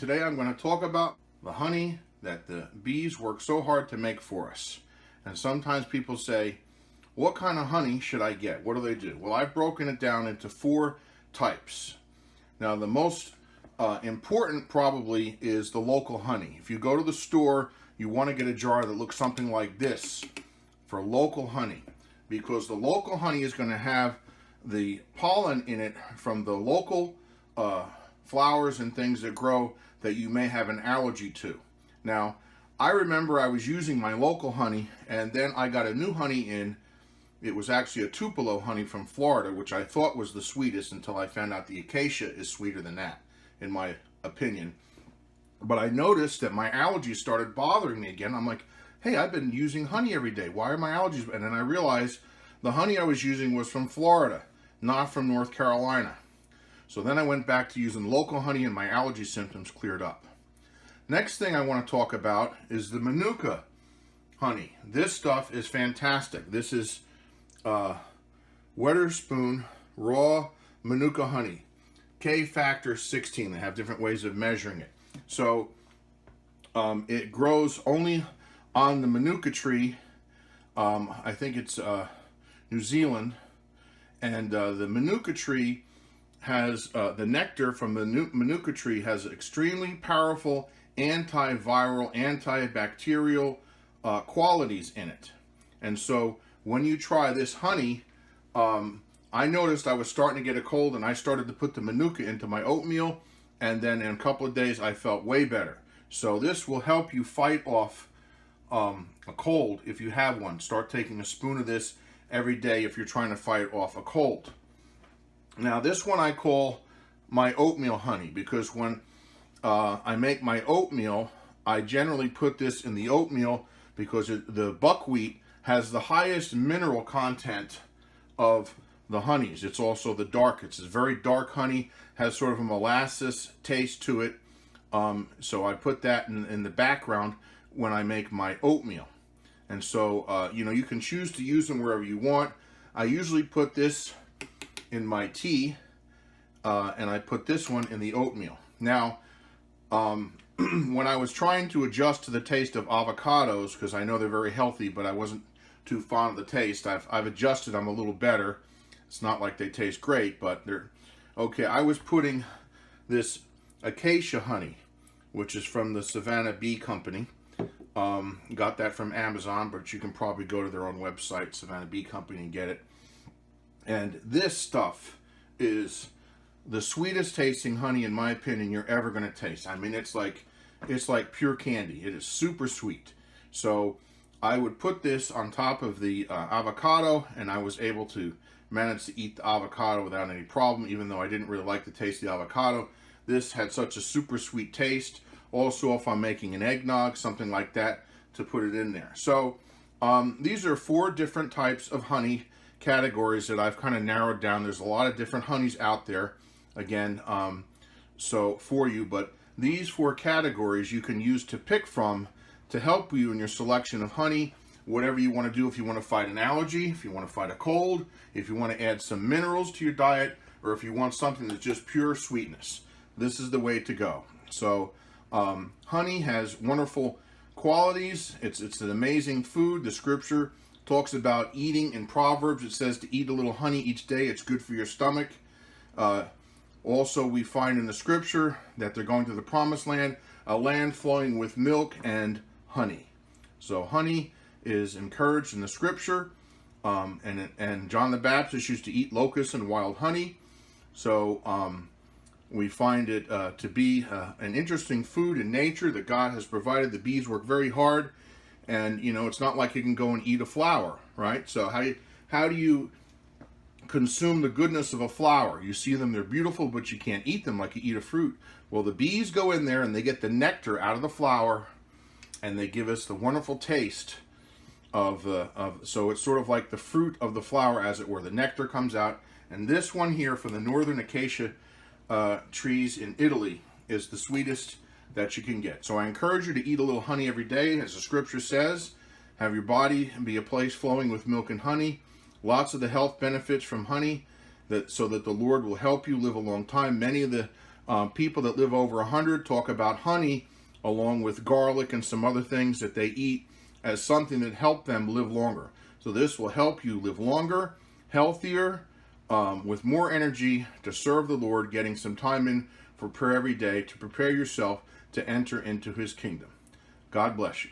today I'm going to talk about the honey that the bees work so hard to make for us. And sometimes people say, what kind of honey should I get? What do they do? Well, I've broken it down into 4 types. Now, the most important probably is the local honey. If you go to the store, you want to get a jar that looks something like this for local honey, because the local honey is going to have the pollen in it from the local flowers and things that grow that you may have an allergy to. Now, I remember I was using my local honey, and then I got a new honey in. It was actually a Tupelo honey from Florida, which I thought was the sweetest until I found out the acacia is sweeter than that, in my opinion. But I noticed that my allergies started bothering me again. I'm like, hey, I've been using honey every day. Why are my allergies? And then I realized the honey I was using was from Florida, not from North Carolina. So then I went back to using local honey, and my allergy symptoms cleared up. Next thing I want to talk about is the Manuka honey. This stuff is fantastic. This is Wetherspoon raw Manuka honey, K factor 16. They have different ways of measuring it. So it grows only on the Manuka tree. I think it's New Zealand, and the Manuka tree has the nectar from the Manuka tree has extremely powerful antiviral, antibacterial qualities in it. And so when you try this honey, I noticed I was starting to get a cold, and I started to put the Manuka into my oatmeal, and then in a couple of days I felt way better. So this will help you fight off a cold if you have one. Start taking a spoon of this every day if you're trying to fight off a cold. Now, this one I call my oatmeal honey, because when I make my oatmeal, I generally put this in the oatmeal because the buckwheat has the highest mineral content of the honeys. It's also the darkest. It's very dark honey, has sort of a molasses taste to it. So I put that in the background when I make my oatmeal. And so, you can choose to use them wherever you want. I usually put this in my tea, and I put this one in the oatmeal. Now, when I was trying to adjust to the taste of avocados, because I know they're very healthy, but I wasn't too fond of the taste, I've adjusted them a little better. It's not like they taste great, but they're okay. I was putting this acacia honey, which is from the Savannah Bee Company. Got that from Amazon, but you can probably go to their own website, Savannah Bee Company, and get it. And this stuff is the sweetest tasting honey, in my opinion, you're ever going to taste. I mean, it's like pure candy. It is super sweet. So I would put this on top of the avocado, and I was able to manage to eat the avocado without any problem, even though I didn't really like the taste of the avocado. This had such a super sweet taste. Also, if I'm making an eggnog, something like that, to put it in there. So these are 4 different types of honey categories that I've kind of narrowed down. There's a lot of different honeys out there, again, so for you, but these 4 categories you can use to pick from to help you in your selection of honey, whatever you want to do. If you want to fight an allergy, if you want to fight a cold, if you want to add some minerals to your diet, or if you want something that's just pure sweetness, this is the way to go. So honey has wonderful qualities. It's an amazing food. The scripture talks about eating. In Proverbs, it says to eat a little honey each day. It's good for your stomach. Also, we find in the scripture that they're going to the promised land, a land flowing with milk and honey. So honey is encouraged in the scripture, and John the Baptist used to eat locusts and wild honey. So we find it to be an interesting food in nature that God has provided. The bees work very hard, and it's not like you can go and eat a flower, right? So how do you consume the goodness of a flower? You see them, they're beautiful, but you can't eat them like you eat a fruit. Well, the bees go in there and they get the nectar out of the flower, and they give us the wonderful taste so it's sort of like the fruit of the flower, as it were. The nectar comes out, and this one here from the northern acacia trees in Italy is the sweetest that you can get. So I encourage you to eat a little honey every day, as the scripture says. Have your body be a place flowing with milk and honey. Lots of the health benefits from honey, so that the Lord will help you live a long time. Many of the People that live over 100 talk about honey along with garlic and some other things that they eat as something that help them live longer. So this will help you live longer, healthier, with more energy to serve the Lord, getting some time in for prayer every day to prepare yourself to enter into his kingdom. God bless you.